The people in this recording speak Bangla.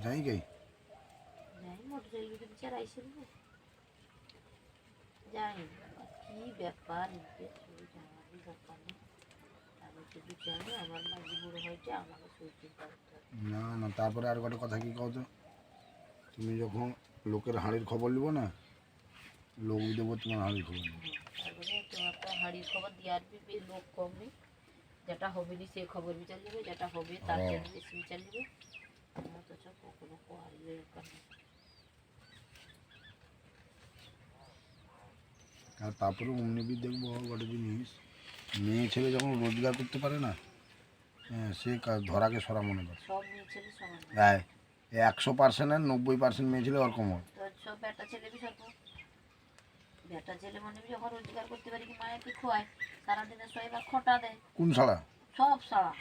যাই গাই যাই মোটরসাইকেল যদি চালাইছিল যাই কি ব্যাপার যাওয়ারই ব্যাপার নেই। আমি শুধু জানি আমার মাঝি বুড়ো হয়েছে আমাকে সুইচিং করতে হবে। না না, তারপরে আর একটা কথা কি কও তো, তুমি যখন লোকের হাঁড়ির খবর নিব না, লোক দেবো তোমার হাঁড়ির খবর নেবো। তারপরে তোমার তো হাঁড়ির খবর দেওয়ার লোক কম নেই, যেটা হবে না সে খবর বিচার নেবে, যেটা হবে তার জন্য বেশি বিচার নেবে। অথচ কখনো হারিয়ে ব্যাপার নেই। আর তারপরে অমনিবি দেখবো একটা জিনিস, মেয়ে ছেলে যখন রোজগার করতে পারে না, হ্যাঁ, সে ধরাকে সরা মনে করে। সব মেয়ে ছেলে সমান না। হ্যাঁ, 100%-এর 90% মেয়ে ছেলে ওরকম হয়। তো সব বেটা ছেলে বি সব বেটা ছেলে মানে যখন রোজগার করতে পারি কি মায়ের কি খোয়ায়, সারাদিনে 100 বার খটা দেয়। কোন শালা? সব সারা